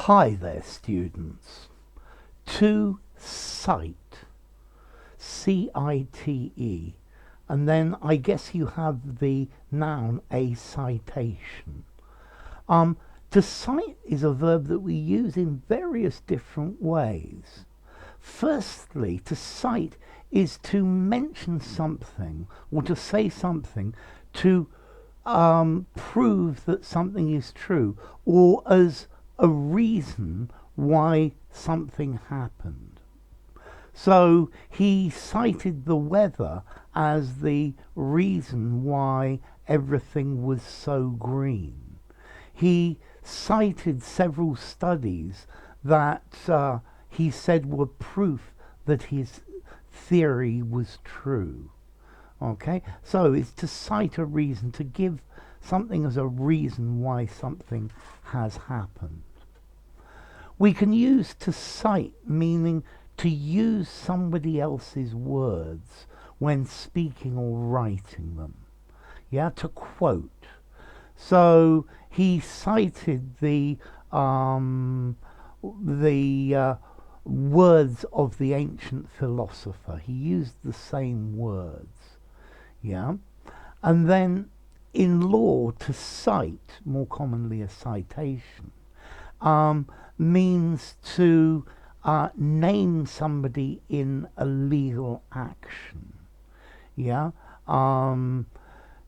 Hi there, students. To cite, C-I-T-E, and then I guess you have the noun a citation. To cite is a verb that we use in various different ways. Firstly, to cite is to mention something or to say something to prove that something is true, or as a reason why something happened. So he cited the weather as the reason why everything was so green. He cited several studies that he said were proof that his theory was true. Okay, so it's to cite a reason, to give something as a reason why something has happened. We can use to cite, meaning to use somebody else's words when speaking or writing them. Yeah, to quote. So he cited the words of the ancient philosopher. He used the same words. Yeah, and then in law, to cite, more commonly a citation, means to name somebody in a legal action. Yeah,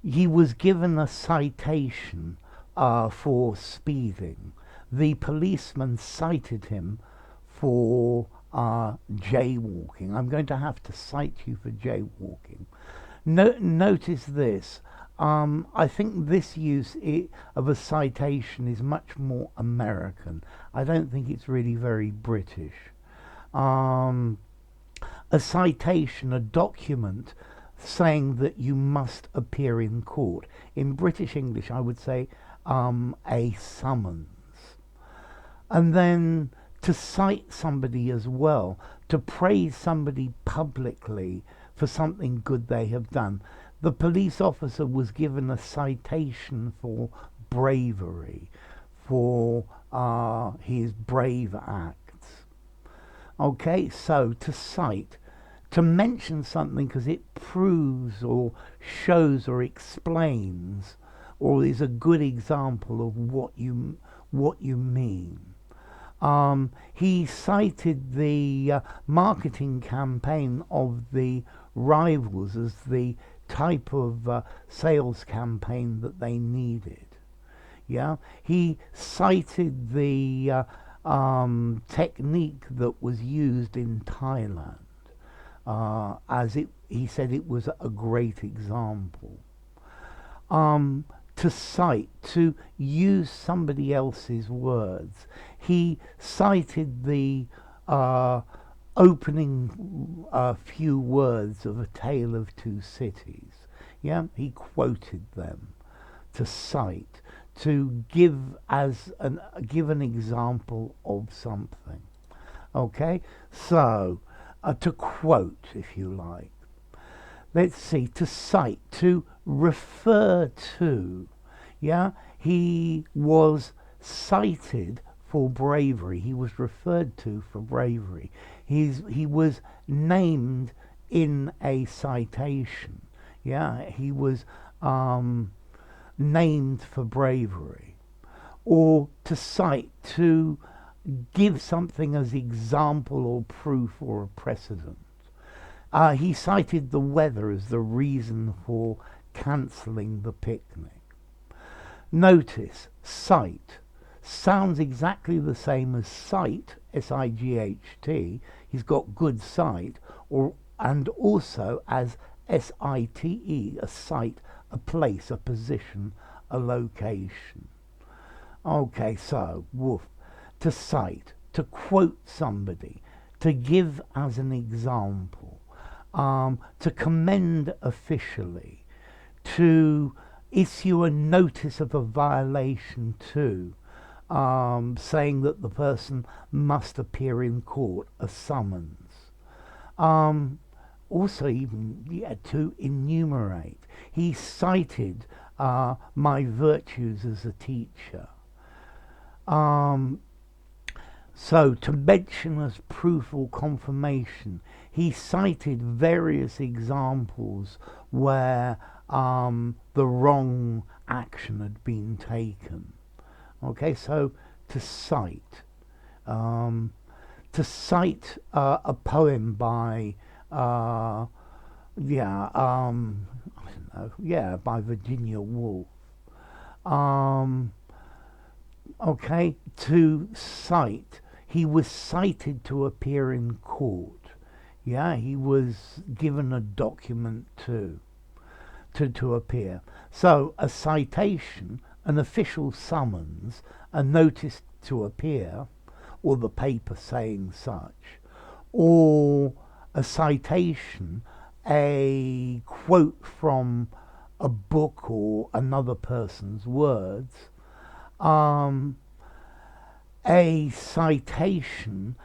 he was given a citation for speeding. The policeman cited him for jaywalking. I'm going to have to cite you for jaywalking. Notice this. I think this use of a citation is much more American. I don't think it's really very British. A citation, a document saying that you must appear in court. In British English, I would say a summons. And then to cite somebody as well, to praise somebody publicly for something good they have done. The police officer was given a citation for bravery, for his brave acts. Okay, so to cite, to mention something because it proves or shows or explains or is a good example of what you mean. He cited the marketing campaign of the rivals as the type of sales campaign that they needed. Yeah, he cited the technique that was used in Thailand as he said it was a great example. To cite, to use somebody else's words. He cited the opening few words of A Tale of Two Cities. Yeah, he quoted them. To cite, to give an example of something. Okay, so to quote, if you like. Let's see, to cite, to refer to. Yeah, he was cited for bravery. He was referred to for bravery. He was named in a citation. Yeah, he was named for bravery. Or to cite, to give something as example or proof or a precedent. He cited the weather as the reason for cancelling the picnic. Notice, cite sounds exactly the same as sight, S-I-G-H-T. He's got good sight, and also as S-I-T-E, a site, a place, a position, a location. Okay, so, woof. To cite, to quote somebody, to give as an example. To commend officially, to issue a notice of a violation to, saying that the person must appear in court, a summons. Also even to enumerate. He cited my virtues as a teacher. So, to mention as proof or confirmation, he cited various examples where the wrong action had been taken. Okay, so to cite. To cite a poem by, I don't know, by Virginia Woolf. Okay, to cite. He was cited to appear in court. Yeah, he was given a document to appear. So a citation, an official summons, a notice to appear, or the paper saying such, or a citation, a quote from a book or another person's words, a citation,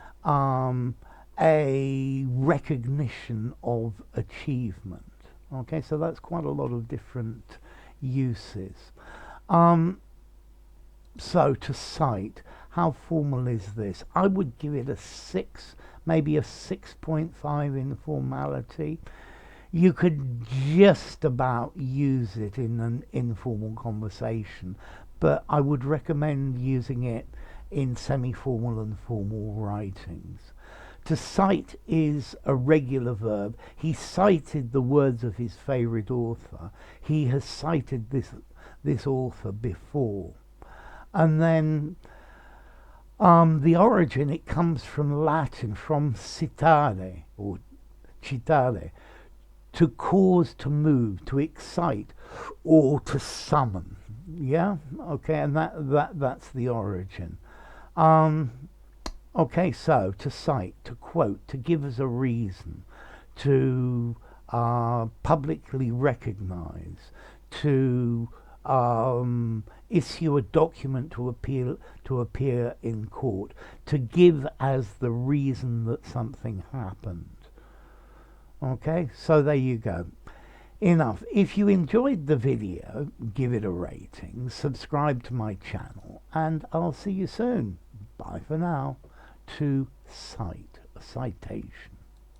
a recognition of achievement. Okay, so that's quite a lot of different uses. So to cite, how formal is this? I would give it a 6, maybe a 6.5 in formality. You could just about use it in an informal conversation, but I would recommend using it in semi-formal and formal writings. To cite is a regular verb. He cited the words of his favorite author. He has cited this author before. And then the origin, it comes from Latin, from citare, or citare, to cause, to move, to excite, or to summon. Yeah, okay, and that's the origin. Okay, so to cite, to quote, to give us a reason, to publicly recognize, to issue a document to appear in court, to give as the reason that something happened. Okay, so there you go. Enough. If you enjoyed the video, give it a rating, subscribe to my channel, and I'll see you soon. Bye for now. To cite, a citation.